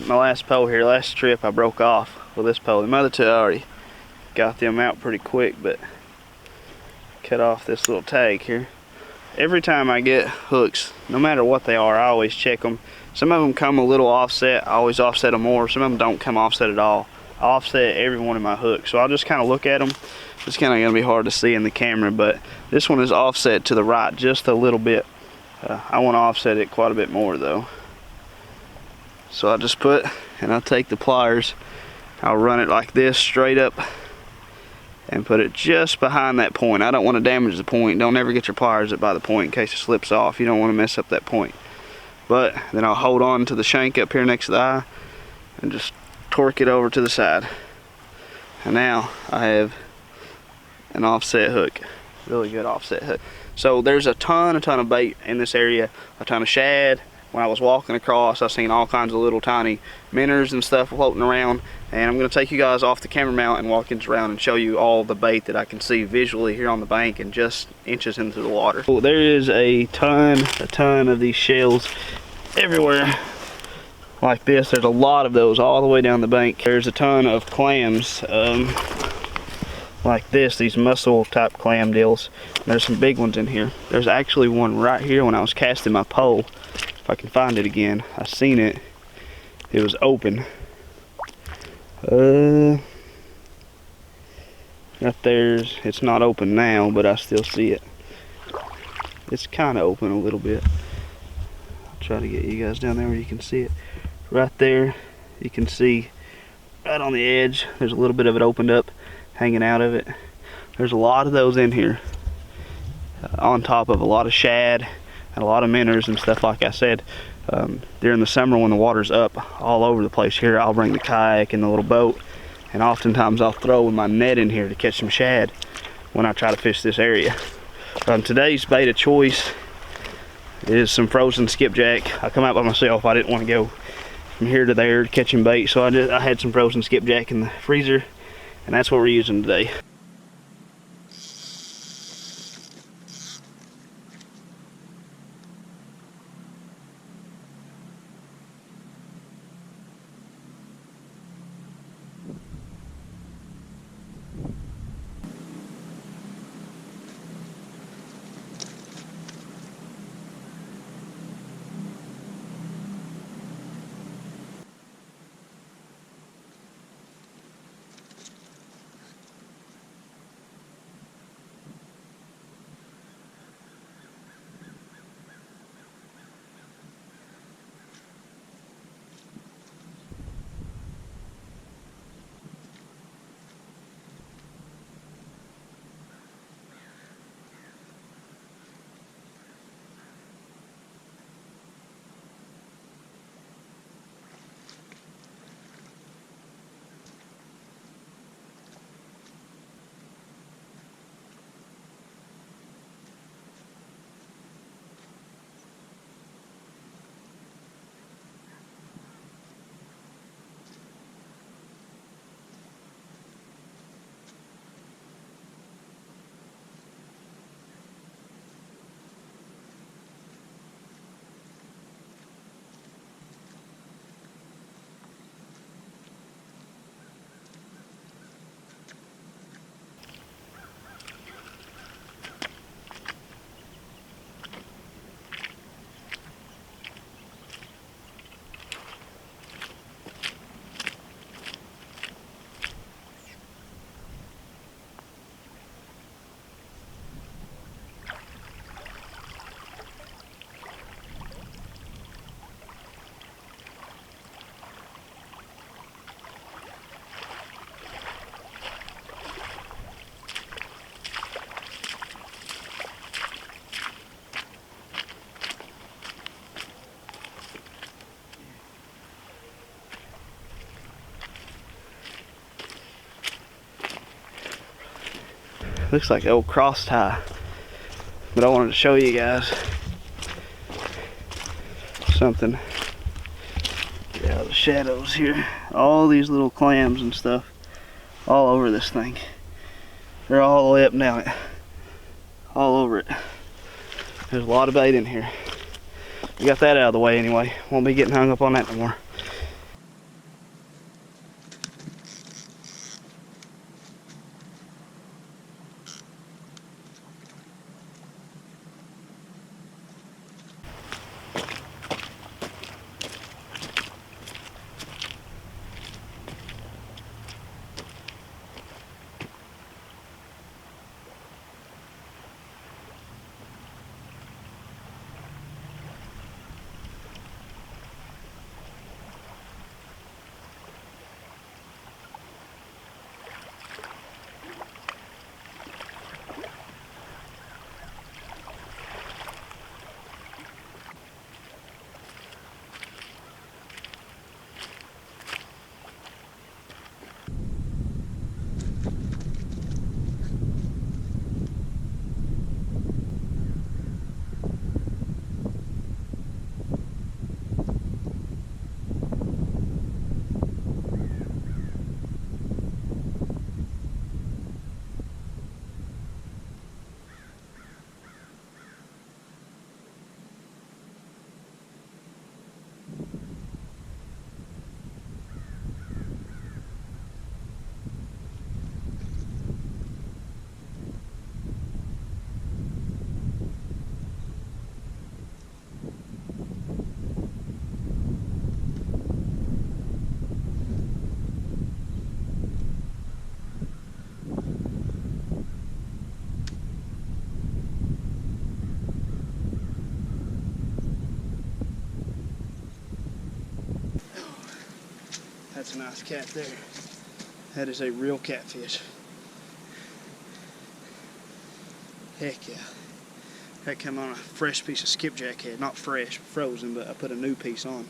My last pole here, last trip I broke off with this pole. The other two I already got them out pretty quick, but cut off this little tag here. Every time I get hooks, no matter what they are, I always check them. Some of them come a little offset. I always offset them more. Some of them don't come offset at all. I offset every one of my hooks, so I'll just kind of look at them. It's kind of going to be hard to see in the camera, but this one is offset to the right just a little bit. I want to offset it quite a bit more though. So I'll just I'll take the pliers, I'll run it like this straight up and put it just behind that point. I don't want to damage the point. Don't ever get your pliers up by the point in case it slips off. You don't want to mess up that point. But then I'll hold on to the shank up here next to the eye and just torque it over to the side. And now I have an offset hook. Really good offset hook. So there's a ton of bait in this area, a ton of shad. When I was walking across, I seen all kinds of little tiny minnows and stuff floating around, and I'm going to take you guys off the camera mount and walk around and show you all the bait that I can see visually here on the bank and just inches into the water. Well, there is a ton of these shells everywhere like this. There's a lot of those all the way down the bank. There's a ton of clams like this, these mussel type clam deals. There's some big ones in here. There's actually one right here when I was casting my pole. If I can find it again, I seen it. It was open. Right there's, it's not open now, but I still see it. It's kind of open a little bit. I'll try to get you guys down there where you can see it. Right there, you can see right on the edge, there's a little bit of it opened up, hanging out of it. There's a lot of those in here, on top of a lot of shad and a lot of minnows and stuff. Like I said, during the summer when the water's up all over the place here, I'll bring the kayak and the little boat, and oftentimes I'll throw my net in here to catch some shad when I try to fish this area. Today's bait of choice is some frozen skipjack. I come out by myself. I didn't want to go from here to there catching bait, so I had some frozen skipjack in the freezer, and that's what we're using today. Looks like the old cross tie, but I wanted to show you guys something. Get out of the shadows here. All these little clams and stuff all over this thing. They're all the way up and down it, all over it. There's a lot of bait in here. We got that out of the way anyway. Won't be getting hung up on that no more. that's a nice cat there. That is a real catfish. Heck yeah. That come on a fresh piece of skipjack head. Not fresh, frozen, but I put a new piece on.